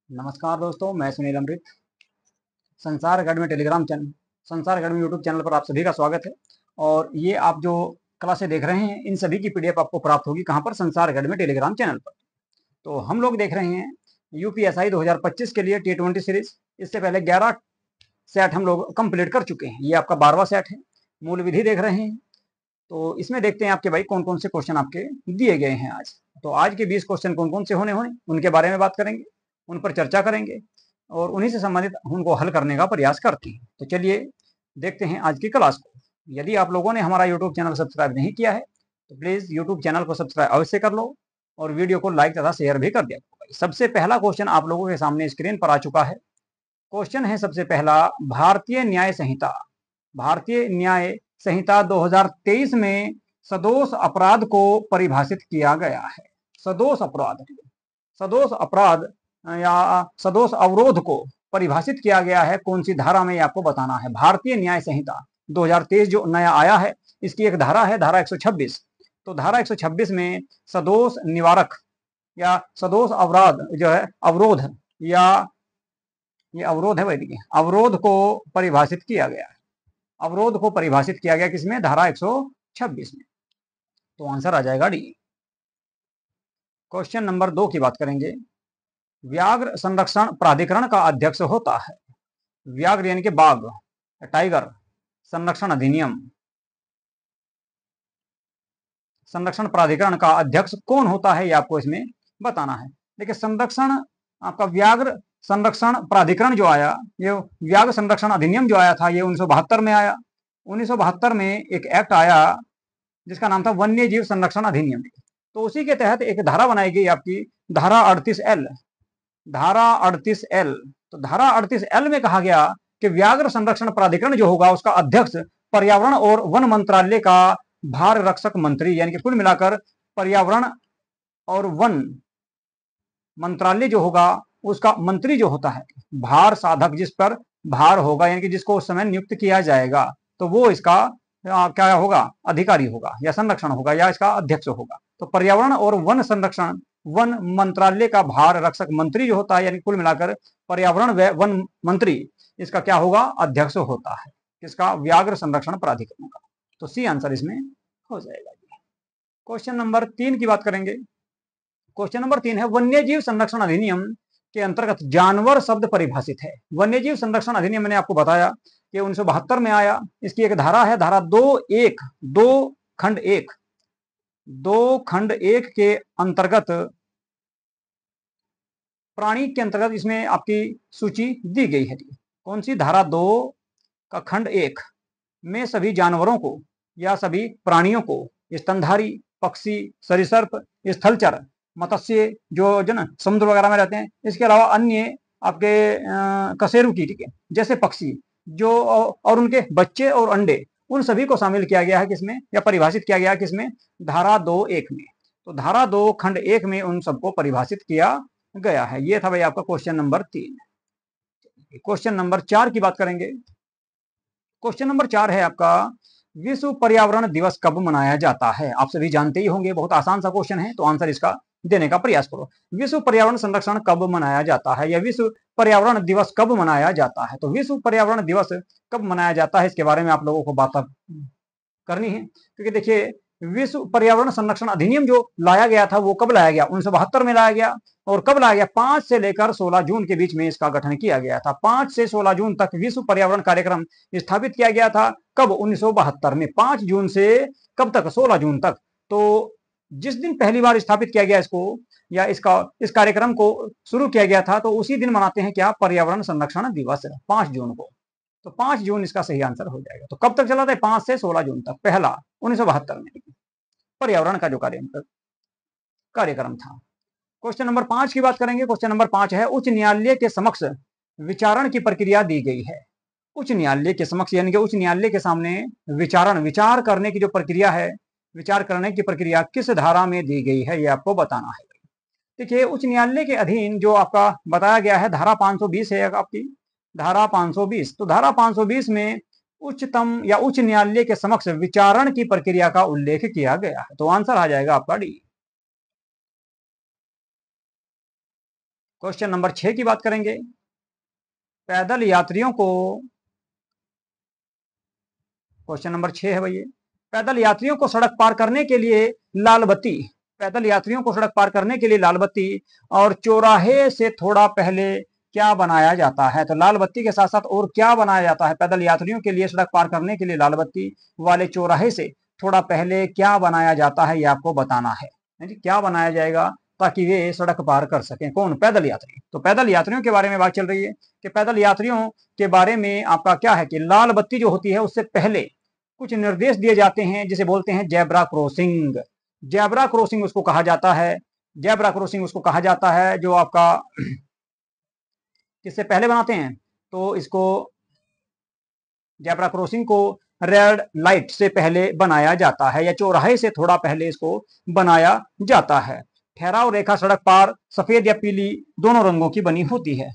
नमस्कार दोस्तों, मैं सुनील अमृत। संसार अकेडमी टेलीग्राम चैनल, संसार अकेडमी यूट्यूब चैनल पर आप सभी का स्वागत है। और ये आप जो क्लासें देख रहे हैं, इन सभी की पीडीएफ आपको प्राप्त होगी कहाँ पर? संसार अकेडमी टेलीग्राम चैनल पर। तो हम लोग देख रहे हैं यूपीएसआई 2025 के लिए T20 सीरीज। इससे पहले 11 सेट हम लोग कंप्लीट कर चुके हैं। ये आपका 12वां सेट है। मूल विधि देख रहे हैं। तो इसमें देखते हैं आपके भाई कौन कौन से क्वेश्चन आपके दिए गए हैं आज। तो आज के 20 क्वेश्चन कौन कौन से होने उनके बारे में बात करेंगे, उन पर चर्चा करेंगे और उन्हीं से संबंधित उनको हल करने का प्रयास करते हैं। तो चलिए देखते हैं आज की क्लास को। यदि आप लोगों ने हमारा यूट्यूब चैनल सब्सक्राइब नहीं किया है तो प्लीज यूट्यूब चैनल को सब्सक्राइब अवश्य कर लो और वीडियो को लाइक तथा शेयर भी कर दिया। सबसे पहला क्वेश्चन आप लोगों के सामने स्क्रीन पर आ चुका है। क्वेश्चन है सबसे पहला, भारतीय न्याय संहिता, भारतीय न्याय संहिता 2023 में सदोष अपराध को परिभाषित किया गया है। सदोष अपराध, सदोष अपराध या सदोष अवरोध को परिभाषित किया गया है कौन सी धारा में, आपको बताना है। भारतीय न्याय संहिता 2023 जो नया आया है, इसकी एक धारा है, धारा 126। तो धारा 126 में सदोष निवारक या सदोष अपराध जो है अवरोध, या ये अवरोध है वैदिक, अवरोध को परिभाषित किया गया है। अवरोध को परिभाषित किया गया किसमें? धारा 126 में। तो आंसर आ जाएगा डी। क्वेश्चन नंबर 2 की बात करेंगे। व्याघ्र संरक्षण प्राधिकरण का अध्यक्ष होता है। व्याघ्र यानी कि बाघ, टाइगर संरक्षण अधिनियम, संरक्षण प्राधिकरण का अध्यक्ष कौन होता है, ये आपको इसमें बताना है। देखिए, संरक्षण आपका व्याघ्र संरक्षण प्राधिकरण जो आया, ये व्याघ्र संरक्षण अधिनियम जो आया था, ये 1972 में आया। 1972 में एक एक्ट आया जिसका नाम था वन्य जीव संरक्षण अधिनियम। तो उसी के तहत एक धारा बनाई गई आपकी, धारा 38L। धारा 38L, तो धारा 38L में कहा गया कि व्याघ्र संरक्षण प्राधिकरण जो होगा उसका अध्यक्ष पर्यावरण और वन मंत्रालय का भार रक्षक मंत्री, यानी कि कुल मिलाकर पर्यावरण और वन मंत्रालय जो होगा उसका मंत्री जो होता है, भार साधक जिस पर भार होगा, यानी कि जिसको उस समय नियुक्त किया जाएगा, तो वो इसका क्या होगा? अधिकारी होगा या संरक्षण होगा या इसका अध्यक्ष होगा। तो पर्यावरण और वन संरक्षण, वन मंत्रालय का भार रक्षक मंत्री जो होता है, यानी कुल मिलाकर पर्यावरण व वन मंत्री, इसका क्या होगा? अध्यक्ष होता है। किसका? व्याघ्र संरक्षण प्राधिकरण का। तो सी आंसर इसमें हो जाएगा। क्वेश्चन नंबर 3 की बात करेंगे। क्वेश्चन नंबर 3 है, वन्यजीव संरक्षण अधिनियम के अंतर्गत जानवर शब्द परिभाषित है। वन्यजीव संरक्षण अधिनियम मैंने आपको बताया कि 1972 में आया। इसकी एक धारा है, धारा 2(1), 2 खंड 1, 2 खंड 1 के अंतर्गत, प्राणी के अंतर्गत इसमें आपकी सूची दी गई है। कौन सी? धारा 2 का खंड 1 में सभी जानवरों को या सभी प्राणियों को, स्तनधारी, पक्षी, सरीसृप, स्थलचर, मत्स्य जो ना समुद्र वगैरह में रहते हैं, इसके अलावा अन्य आपके कशेरु कीट के जैसे पक्षी जो और उनके बच्चे और अंडे, उन सभी को शामिल किया गया है किसमें, या परिभाषित किया गया है किसमें? धारा 2(1) में। तो धारा 2 खंड 1 में उन सबको परिभाषित किया गया है। ये था भाई आपका क्वेश्चन नंबर 3। क्वेश्चन नंबर 4 की बात करेंगे। क्वेश्चन नंबर 4 है आपका, विश्व पर्यावरण दिवस कब मनाया जाता है? आप सभी जानते ही होंगे, बहुत आसान सा क्वेश्चन है, तो आंसर इसका देने का प्रयास करो। विश्व पर्यावरण संरक्षण कब मनाया जाता है, या विश्व पर्यावरण दिवस कब मनाया जाता है? तो विश्व पर्यावरण दिवस कब मनाया जाता है, इसके बारे में आप लोगों को बात करनी है। क्योंकि देखिए, विश्व पर्यावरण संरक्षण अधिनियम जो लाया गया था वो कब लाया गया? 1972 में लाया गया। और कब लाया गया? 5 से लेकर 16 जून के बीच में इसका गठन किया गया था। 5 से 16 जून तक विश्व पर्यावरण कार्यक्रम स्थापित किया गया था। कब? 1972 में। 5 जून से कब तक? 16 जून तक। तो जिस दिन पहली बार स्थापित किया गया इसको, या इस कार्यक्रम को शुरू किया गया था, तो उसी दिन मनाते हैं क्या? पर्यावरण संरक्षण दिवस, 5 जून को। तो 5 जून इसका सही आंसर हो जाएगा। तो कब तक चला था? 5 से 16 जून तक, पहला 1972 में पर्यावरण का जो कार्यक्रम था। क्वेश्चन नंबर 5 की बात करेंगे। क्वेश्चन नंबर 5 है, उच्च न्यायालय के समक्ष विचारण की प्रक्रिया दी गई है। उच्च न्यायालय के समक्ष यानी कि उच्च न्यायालय के सामने विचार करने की जो प्रक्रिया है, विचार करने की प्रक्रिया किस धारा में दी गई है, ये आपको बताना है। देखिए, उच्च न्यायालय के अधीन जो आपका बताया गया है, धारा 520 है आपकी, धारा 520। तो धारा 520 में उच्चतम या उच्च न्यायालय के समक्ष विचारण की प्रक्रिया का उल्लेख किया गया है। तो आंसर आ जाएगा आपका डी। क्वेश्चन नंबर 6 की बात करेंगे। पैदल यात्रियों को, क्वेश्चन नंबर 6 है भैया, पैदल यात्रियों को सड़क पार करने के लिए लाल बत्ती, पैदल यात्रियों को सड़क पार करने के लिए लाल बत्ती और चौराहे से थोड़ा पहले क्या बनाया जाता है? तो लाल बत्ती के साथ साथ और क्या बनाया जाता है? पैदल यात्रियों के लिए सड़क पार करने के लिए लाल बत्ती वाले चौराहे से थोड़ा पहले क्या बनाया जाता है, ये आपको बताना है। क्या बनाया जाएगा ताकि वे सड़क पार कर सकें? कौन? पैदल यात्री। तो पैदल यात्रियों के बारे में बात चल रही है कि पैदल यात्रियों के बारे में आपका क्या है कि लाल बत्ती जो होती है उससे पहले कुछ निर्देश दिए जाते हैं जिसे बोलते हैं जेब्रा क्रॉसिंग। जेब्रा क्रॉसिंग उसको कहा जाता है, जेब्रा क्रॉसिंग उसको कहा जाता है जो आपका किससे पहले बनाते हैं? तो इसको जेब्रा क्रॉसिंग को रेड लाइट से पहले बनाया जाता है या चौराहे से थोड़ा पहले इसको बनाया जाता है। ठहराव रेखा सड़क पार सफेद या पीली दोनों रंगों की बनी होती है।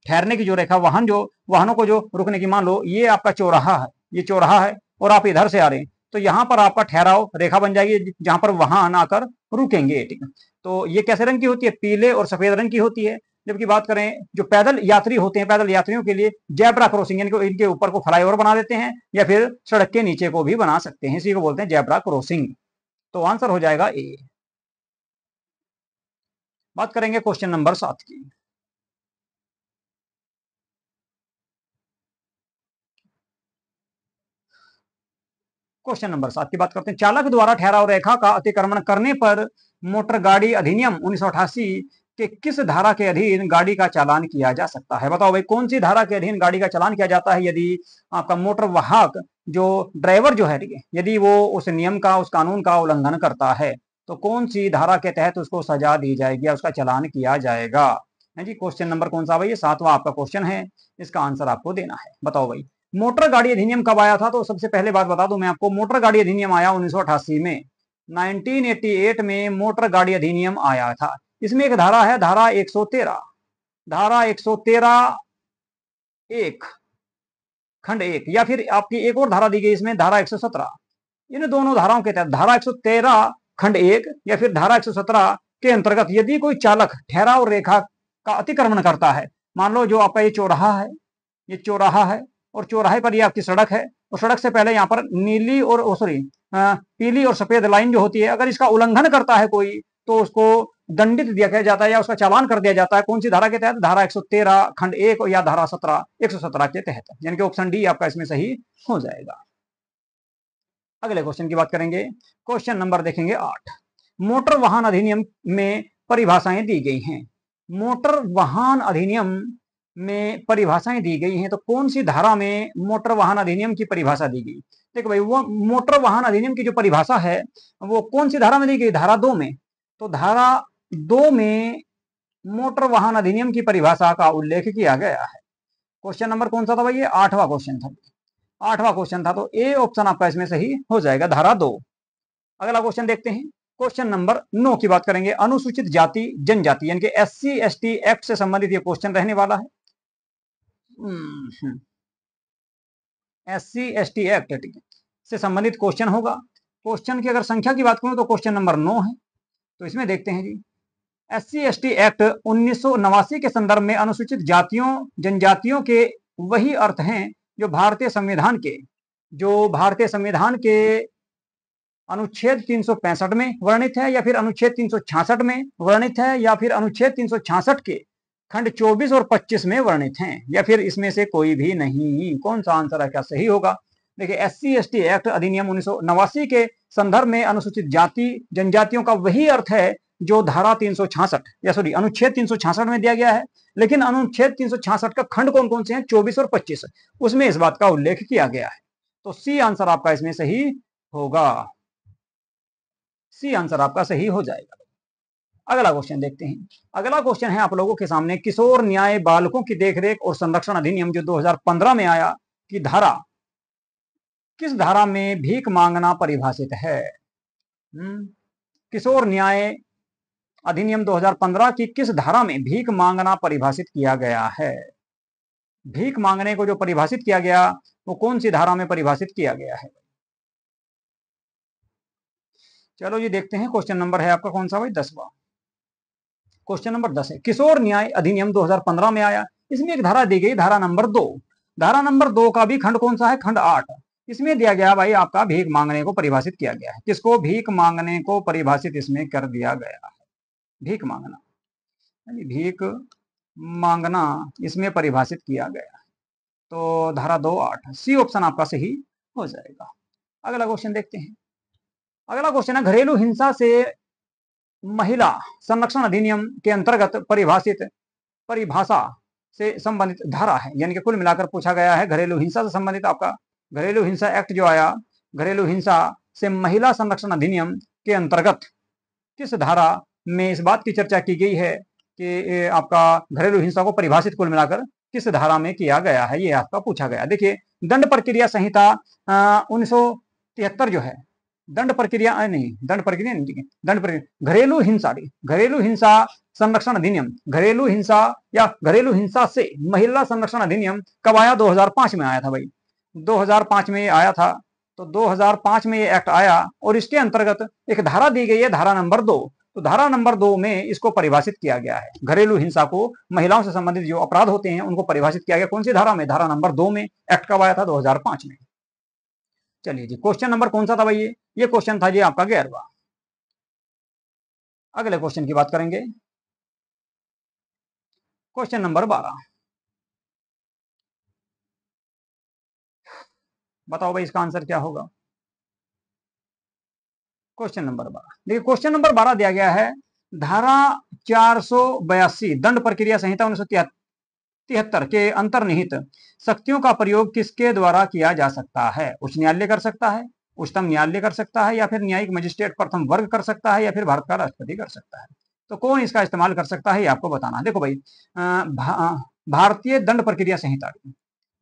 ठहरने की जो रेखा, वाहनों को जो रुकने की, मान लो ये आपका चौराहा है, ये चौराहा है और आप इधर से आ रहे हैं, तो यहाँ पर आपका ठहराव रेखा बन जाएगी जहां पर वाहन आकर रुकेंगे। ठीक है, तो ये कैसे रंग की होती है? पीले और सफेद रंग की होती है। जबकि बात करें जो पैदल यात्री होते हैं, पैदल यात्रियों के लिए जेब्रा क्रॉसिंग, इनके ऊपर को फ्लाईओवर बना देते हैं या फिर सड़क के नीचे को भी बना सकते हैं, इसी को बोलते हैं जेब्रा क्रॉसिंग। तो आंसर हो जाएगा ए। बात करेंगे क्वेश्चन नंबर 7 की। क्वेश्चन नंबर 7 की बात करते हैं। चालक द्वारा ठहराव रेखा का अतिक्रमण करने पर मोटर गाड़ी अधिनियम 1988 के किस धारा के अधीन गाड़ी का चालान किया जा सकता है? बताओ भाई, कौन सी धारा के अधीन गाड़ी का चालान किया जाता है यदि आपका मोटर वाहक जो ड्राइवर जो है, ठीक है, यदि वो उस नियम का, उस कानून का उल्लंघन करता है तो कौन सी धारा के तहत उसको सजा दी जाएगी या उसका चालान किया जाएगा? है जी। क्वेश्चन नंबर कौन सा भाई? ये 7वां आपका क्वेश्चन है, इसका आंसर आपको देना है। बताओ भाई, मोटर गाड़ी अधिनियम कब आया था? तो सबसे पहले बात बता दूं मैं आपको, मोटर गाड़ी अधिनियम आया 1988 में, 1988 में मोटर गाड़ी अधिनियम आया था। इसमें एक धारा है, धारा 113, धारा 113 एक खंड 1, या फिर आपकी एक और धारा दी गई इसमें, धारा 117। इन दोनों धाराओं के तहत, धारा 113 खंड 1 या फिर धारा 117 के अंतर्गत यदि कोई चालक ठहराव रेखा का अतिक्रमण करता है, मान लो जो आपका ये चौराहा है, ये चौराहा है और चौराहे पर ये आपकी सड़क है और सड़क से पहले यहाँ पर नीली और सॉरी पीली और सफेद लाइन जो होती है, अगर इसका उल्लंघन करता है कोई तो उसको दंडित दिया जाता है या उसका चालान कर दिया जाता है। कौन सी धारा के तहत? धारा 113 खंड 1 या धारा 117 के तहत, यानी कि ऑप्शन डी आपका इसमें सही हो जाएगा। अगले क्वेश्चन की बात करेंगे। क्वेश्चन नंबर देखेंगे 8। मोटर वाहन अधिनियम में परिभाषाएं दी गई हैं। मोटर वाहन अधिनियम में परिभाषाएं दी गई हैं, तो कौन सी धारा में मोटर वाहन अधिनियम की परिभाषा दी गई? देखो भाई, वो मोटर वाहन अधिनियम की जो परिभाषा है वो कौन सी धारा में दी गई? धारा 2 में। तो धारा 2 में मोटर वाहन अधिनियम की परिभाषा का उल्लेख किया गया है। क्वेश्चन नंबर कौन सा था भाई? ये 8वां क्वेश्चन था, 8वां क्वेश्चन था, तो ए ऑप्शन आपका इसमें सही हो जाएगा, धारा 2। अगला क्वेश्चन देखते हैं। क्वेश्चन नंबर 9 की बात करेंगे। अनुसूचित जाति जनजाति यानी कि SC ST एक्ट से संबंधित ये क्वेश्चन रहने वाला है। SC ST एक्ट से संबंधित क्वेश्चन होगा। क्वेश्चन की अगर संख्या की बात करूं तो क्वेश्चन नंबर 9 है, तो इसमें देखते हैं जी। SC ST एक्ट 1989 के संदर्भ में अनुसूचित जातियों जनजातियों के वही अर्थ हैं जो भारतीय संविधान के अनुच्छेद 365 में वर्णित है या फिर अनुच्छेद 366 में वर्णित है या फिर अनुच्छेद 366 के खंड 24 और 25 में वर्णित हैं या फिर इसमें से कोई भी नहीं। कौन सा आंसर है, क्या सही होगा? देखिए, SC ST एक्ट अधिनियम 1989 के संदर्भ में अनुसूचित जाति जनजातियों का वही अर्थ है जो धारा 366 या सॉरी अनुच्छेद 366 में दिया गया है। लेकिन अनुच्छेद 366 का खंड कौन कौन से हैं? 24 और 25, उसमें इस बात का उल्लेख किया गया है। तो सी आंसर आपका इसमें सही होगा, सी आंसर आपका सही हो जाएगा। अगला क्वेश्चन देखते हैं। अगला क्वेश्चन है आप लोगों के सामने, किशोर न्याय बालकों की देखरेख और संरक्षण अधिनियम जो 2015 में आया की धारा, किस धारा में भीख मांगना परिभाषित है? किशोर न्याय अधिनियम 2015 की किस धारा में भीख मांगना परिभाषित किया गया है? भीख मांगने को जो परिभाषित किया गया वो कौन सी धारा में परिभाषित किया गया है? चलो ये देखते हैं। क्वेश्चन नंबर है आपका कौन सा भाई? 10वां। क्वेश्चन नंबर 10 है, किशोर न्याय अधिनियम 2015 में आया। इसमें एक धारा दी गई, धारा नंबर 2। धारा नंबर 2 का भी खंड कौन सा है? खंड 8। इसमें दिया गया भाई आपका भीख मांगने को परिभाषित किया गया है। किसको? भीख मांगने को परिभाषित इसमें कर दिया गया है। भीख मांगना, भीख मांगना इसमें परिभाषित किया गया है। तो धारा 2(8) सी ऑप्शन आपका सही हो जाएगा। अगला क्वेश्चन देखते हैं। अगला क्वेश्चन है, घरेलू हिंसा से महिला संरक्षण अधिनियम के अंतर्गत परिभाषा से संबंधित धारा है। यानी कि कुल मिलाकर पूछा गया है घरेलू हिंसा से संबंधित आपका घरेलू हिंसा एक्ट जो आया, घरेलू हिंसा से महिला संरक्षण अधिनियम के अंतर्गत किस धारा में इस बात की चर्चा की गई है कि आपका घरेलू हिंसा को परिभाषित कुल मिलाकर किस धारा में किया गया है, ये आपका पूछा गया। देखिए, दंड प्रक्रिया संहिता 1973 जो है, दंड प्रक्रिया घरेलू हिंसा संरक्षण अधिनियम, घरेलू हिंसा या घरेलू हिंसा से महिला संरक्षण अधिनियम कब आया? 2005 में आया था भाई, 2005 में ये आया था। तो 2005 में ये एक्ट आया और इसके अंतर्गत एक धारा दी गई है, धारा नंबर 2। तो धारा नंबर 2 में इसको परिभाषित किया गया है। घरेलू हिंसा को, महिलाओं से संबंधित जो अपराध होते हैं उनको परिभाषित किया गया। कौन सी धारा में? धारा नंबर 2 में। एक्ट कब आया था? 2005 में। चलिए जी, क्वेश्चन नंबर कौन सा था भाई? ये क्वेश्चन था जी आपका 11वां। अगले क्वेश्चन की बात करेंगे, क्वेश्चन नंबर 12। बताओ भाई इसका आंसर क्या होगा? क्वेश्चन नंबर 12, देखिए क्वेश्चन नंबर 12 दिया गया है, धारा 482 दंड प्रक्रिया संहिता 1973 के अंतर्निहित शक्तियों का प्रयोग किसके द्वारा किया जा सकता है? उच्च न्यायालय कर सकता है, उच्चतम न्यायालय कर सकता है, या फिर न्यायिक मजिस्ट्रेट प्रथम वर्ग कर सकता है, या फिर भारत का राष्ट्रपति कर सकता है। तो कौन इसका इस्तेमाल कर सकता है ये आपको बताना है। देखो भाई, भारतीय दंड प्रक्रिया संहिता,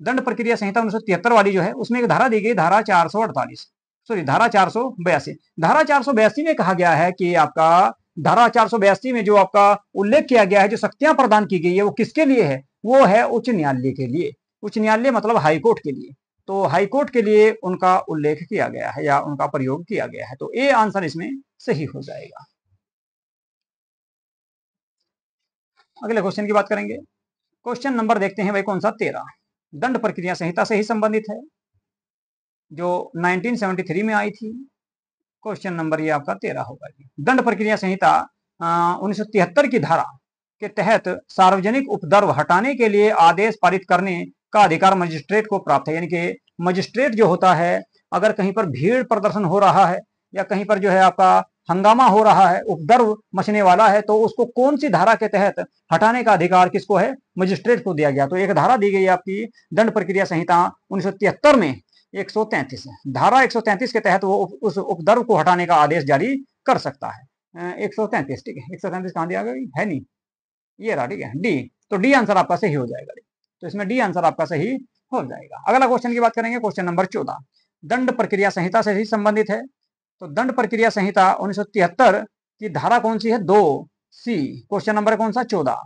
दंड प्रक्रिया संहिता 1973 वाली जो है, उसमें एक धारा दी गई, धारा 448, सॉरी धारा 482। धारा 482 में कहा गया है कि आपका धारा 482 में जो आपका उल्लेख किया गया है, जो शक्तियां प्रदान की गई है, वो किसके लिए है? वो है उच्च न्यायालय के लिए। उच्च न्यायालय मतलब हाईकोर्ट के लिए। तो हाईकोर्ट के लिए उनका उल्लेख किया गया है या उनका प्रयोग किया गया है। तो ए आंसर इसमें सही हो जाएगा। अगले क्वेश्चन की बात करेंगे। क्वेश्चन नंबर देखते हैं भाई कौन सा? 13। दंड प्रक्रिया संहिता से ही संबंधित है, जो 1973 में आई थी। क्वेश्चन नंबर ये आपका 13 होगा। दंड प्रक्रिया संहिता 1973 की धारा के तहत सार्वजनिक उपद्रव हटाने के लिए आदेश पारित करने का अधिकार मजिस्ट्रेट को प्राप्त है। यानी कि मजिस्ट्रेट जो होता है, अगर कहीं पर भीड़ प्रदर्शन हो रहा है या कहीं पर जो है आपका हंगामा हो रहा है, उपद्रव मचने वाला है, तो उसको कौन सी धारा के तहत हटाने का अधिकार किसको है? मजिस्ट्रेट को दिया गया। तो एक धारा दी गई आपकी दंड प्रक्रिया संहिता 1973 में, 133 धारा 133 के तहत वो उस उपद्रव को हटाने का आदेश जारी कर सकता है। 133, ठीक है। 133 कहां दिया गया? है नहीं, ये रहा, ठीक है, डी। तो डी आंसर आपका सही हो जाएगा। तो इसमें डी आंसर आपका सही हो जाएगा। अगला क्वेश्चन की बात करेंगे, क्वेश्चन नंबर 14। दंड प्रक्रिया संहिता से ही संबंधित है। तो दंड प्रक्रिया संहिता 1973 की धारा कौन सी है? 2C। क्वेश्चन नंबर कौन सा? 14,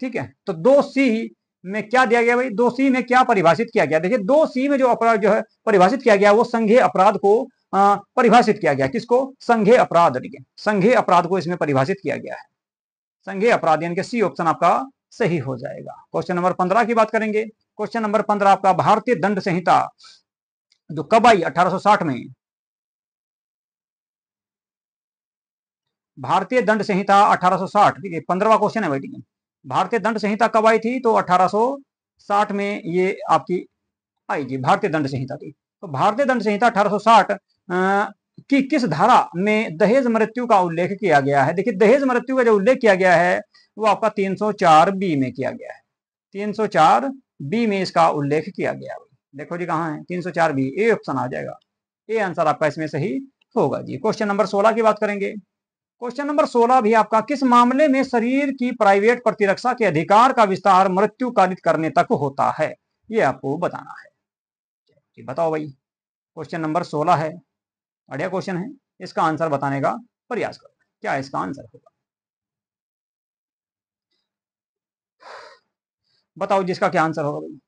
ठीक है। तो 2C में क्या दिया गया भाई? 2C में क्या परिभाषित किया गया? देखिए 2C में जो अपराध जो है परिभाषित किया गया, वो संघीय अपराध को परिभाषित किया गया। किसको? संघीय अपराध, संघीय अपराध को इसमें परिभाषित किया गया है। संघीय अपराध, यानी कि सी ऑप्शन आपका सही हो जाएगा। क्वेश्चन नंबर 15 की बात करेंगे। क्वेश्चन नंबर 15 आपका, भारतीय दंड संहिता जो कब आई? 1860 में। भारतीय दंड संहिता 1860, ठीक है, 15वां क्वेश्चन है भाई, ठीक है। भारतीय दंड संहिता कब आई थी? तो 1860 में ये आपकी आई जी, भारतीय दंड संहिता थी। तो भारतीय दंड संहिता 1860 की किस धारा में दहेज मृत्यु का उल्लेख किया गया है? देखिए दहेज मृत्यु का जो उल्लेख किया गया है वो आपका 304B में किया गया है। 304B में इसका उल्लेख किया गया है। देखो जी कहाँ है? 304B, ए ऑप्शन आ जाएगा। ए आंसर आपका इसमें सही होगा जी। क्वेश्चन नंबर 16 की बात करेंगे। क्वेश्चन नंबर 16 भी आपका, किस मामले में शरीर की प्राइवेट प्रतिरक्षा के अधिकार का विस्तार मृत्यु कालित करने तक होता है? ये आपको बताना है। बताओ भाई, क्वेश्चन नंबर 16 है, बढ़िया क्वेश्चन है। इसका आंसर बताने का प्रयास करो, क्या इसका आंसर होगा? बताओ जिसका क्या आंसर होगा भाई।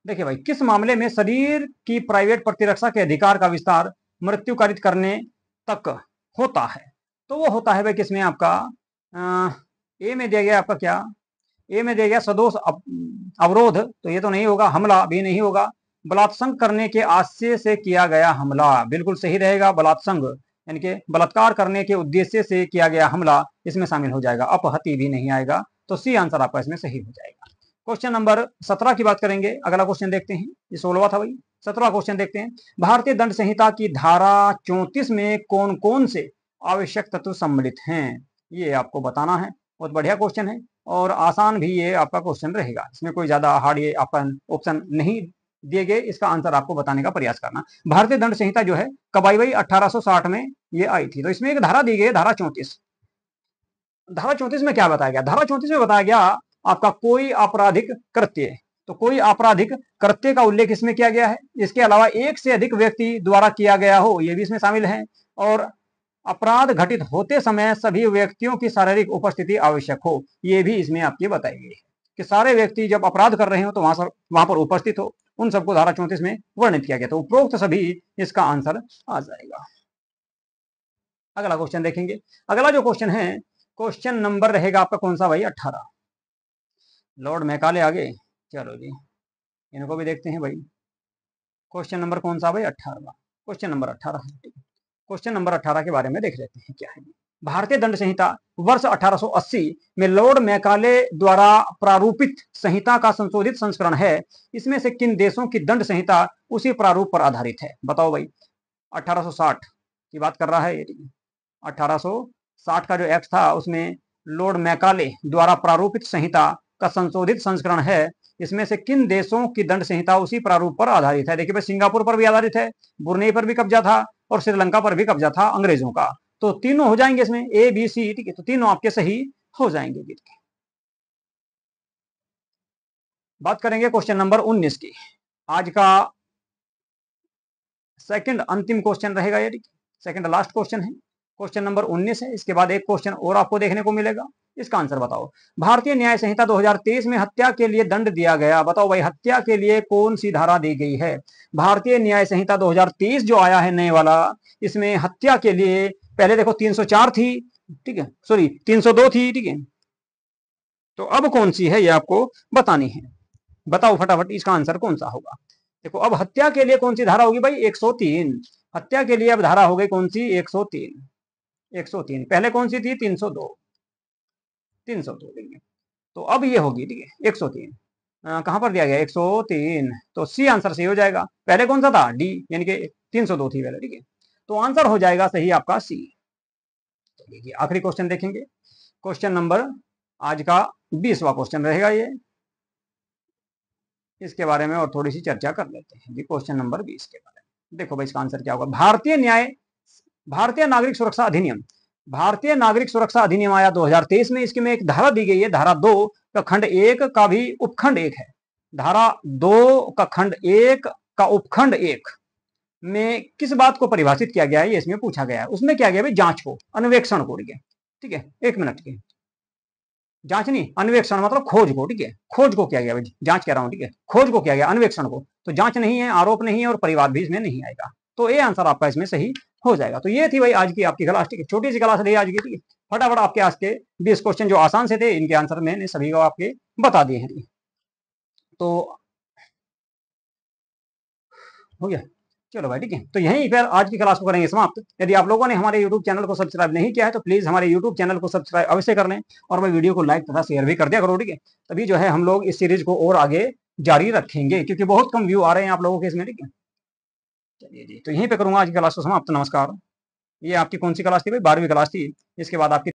देखिए भाई, किस मामले में शरीर की प्राइवेट प्रतिरक्षा के अधिकार का विस्तार मृत्यु कारित करने तक होता है? तो वो होता है भाई किसमें आपका ए में दिया गया आपका क्या, ए में दिया गया सदोष अवरोध, तो ये तो नहीं होगा। हमला भी नहीं होगा। बलात्संग करने के आशय से किया गया हमला, बिल्कुल सही रहेगा। बलात्संग यानी कि बलात्कार करने के उद्देश्य से किया गया हमला इसमें शामिल हो जाएगा। अपहति भी नहीं आएगा, तो सी आंसर आपका इसमें सही हो जाएगा। क्वेश्चन नंबर 17 की बात करेंगे। अगला क्वेश्चन देखते हैं, ये 16वां था भाई, 17वां क्वेश्चन देखते हैं। भारतीय दंड संहिता की धारा 34 में कौन कौन से आवश्यक तत्व सम्मिलित हैं? ये आपको बताना है। बहुत बढ़िया क्वेश्चन है और आसान भी ये आपका क्वेश्चन रहेगा। इसमें कोई ज्यादा हार्ड ये आपका ऑप्शन नहीं दिए गए, इसका आंसर आपको बताने का प्रयास करना। भारतीय दंड संहिता जो है कब आई भाई? 1860 में ये आई थी। तो इसमें एक धारा दी गई है, धारा 34। धारा 34 में क्या बताया गया? धारा 34 में बताया गया आपका कोई आपराधिक कृत्य, तो कोई आपराधिक कृत्य का उल्लेख इसमें किया गया है। इसके अलावा एक से अधिक व्यक्ति द्वारा किया गया हो, ये भी इसमें शामिल है। और अपराध घटित होते समय सभी व्यक्तियों की शारीरिक उपस्थिति आवश्यक हो, ये भी इसमें आपकी बताई गई है कि सारे व्यक्ति जब अपराध कर रहे हो तो वहां पर उपस्थित हो, उन सबको धारा 34 में वर्णित किया गया। तो उपरोक्त सभी इसका आंसर आ जाएगा। अगला क्वेश्चन देखेंगे। अगला जो क्वेश्चन है, क्वेश्चन नंबर रहेगा आपका कौन सा भाई? 18। लॉर्ड मैकाले आ गए, चलो जी इनको भी देखते हैं भाई। क्वेश्चन नंबर कौन सा भाई? 18वां। क्वेश्चन नंबर 18 है। क्वेश्चन नंबर 18 के बारे में देख लेते हैं क्या है। भारतीय दंड संहिता वर्ष 1880 में लॉर्ड मैकाले द्वारा प्रारूपित संहिता का संशोधित संस्करण है। इसमें से किन देशों की दंड संहिता उसी प्रारूप पर आधारित है? बताओ भाई। 1860 की बात कर रहा है ये। 1860 का जो एक्ट था उसमें लॉर्ड मैकाले द्वारा प्रारूपित संहिता का संशोधित संस्करण है। इसमें से किन देशों की दंड संहिता उसी प्रारूप पर आधारित है? देखिए भाई, सिंगापुर पर भी आधारित है, ब्रुनेई पर भी कब्जा था और श्रीलंका पर भी कब्जा था अंग्रेजों का। तो तीनों हो जाएंगे इसमें, ए बी सी, ठीक है। तो तीनों आपके सही हो जाएंगे। बात करेंगे क्वेश्चन नंबर 19 की। आज का सेकंड अंतिम क्वेश्चन रहेगा ये, सेकंड लास्ट क्वेश्चन है। क्वेश्चन नंबर 19 है। इसके बाद एक क्वेश्चन और आपको देखने को मिलेगा, इसका आंसर बताओ। भारतीय न्याय संहिता 2023 में हत्या के लिए दंड दिया गया, बताओ भाई हत्या के लिए कौन सी धारा दी गई है? भारतीय न्याय संहिता 2023 जो आया है नए वाला, इसमें हत्या के लिए पहले देखो 304 थी, ठीक है, सॉरी 302 थी, ठीक है। तो अब कौन सी है ये आपको बतानी है। बताओ फटाफट इसका आंसर कौन सा होगा। देखो अब हत्या के लिए कौन सी धारा होगी भाई? 103। हत्या के लिए अब धारा हो गई कौन सी? 103। 103 पहले कौन सी थी? 302। 302 ठीक है। तो अब ये होगी, ठीक है, 103 कहां पर दिया गया? 103। तो सी आंसर सही हो जाएगा। पहले कौन सा था? डी, यानी कि 302 थी पहले, ठीक है। तो आंसर हो जाएगा सही आपका सी। चलिए आखिरी क्वेश्चन देखेंगे। क्वेश्चन नंबर आज का 20वां क्वेश्चन रहेगा ये। इसके बारे में और थोड़ी सी चर्चा कर लेते हैं जी। क्वेश्चन नंबर 20 के बारे में देखो भाई, इसका आंसर क्या होगा। भारतीय नागरिक सुरक्षा अधिनियम, भारतीय नागरिक सुरक्षा अधिनियम आया 2023 में। इसके में एक धारा दी गई है, धारा 2 का खंड 1 का भी उपखंड 1 है। धारा 2 का खंड 1 का उपखंड 1 में किस बात को परिभाषित किया गया है, ये इसमें पूछा गया है। उसमें क्या गया भाई? जांच को, अन्वेषण को, ठीक है। एक मिनट के, जांच नहीं, अन्वेषण मतलब खोज को, ठीक है। खोज को किया गया भाई, जांच कह रहा हूं, ठीक है। खोज को किया गया, अन्वेषण को। तो जांच नहीं है, आरोप नहीं है और परिवाद भी इसमें नहीं आएगा। तो ये आंसर आपका इसमें सही हो जाएगा। तो ये थी भाई आज की आपकी क्लास, ठीक है। छोटी सी क्लास रही आज की, ठीक है। फटाफट आपके आज के 20 क्वेश्चन जो आसान से थे, इनके आंसर मैंने सभी को आपके बता दिए हैं। तो हो गया, चलो भाई, ठीक है। तो यहीं फिर आज की क्लास को करेंगे समाप्त। यदि आप लोगों ने हमारे यूट्यूब चैनल को सब्सक्राइब नहीं किया है तो प्लीज हमारे यूट्यूब चैनल को सब्सक्राइब अवश्य कर लें और मैं वीडियो को लाइक तथा शेयर भी कर दिया करो, ठीक है। तभी जो है हम लोग इस सीरीज को और आगे जारी रखेंगे, क्योंकि बहुत कम व्यू आ रहे हैं आप लोगों के इसमें, ठीक है। चलिए जी, तो यहीं पे करूंगा आज की क्लास को समाप्त। नमस्कार। ये आपकी कौन सी क्लास थी भाई? 12वीं क्लास थी। इसके बाद आपकी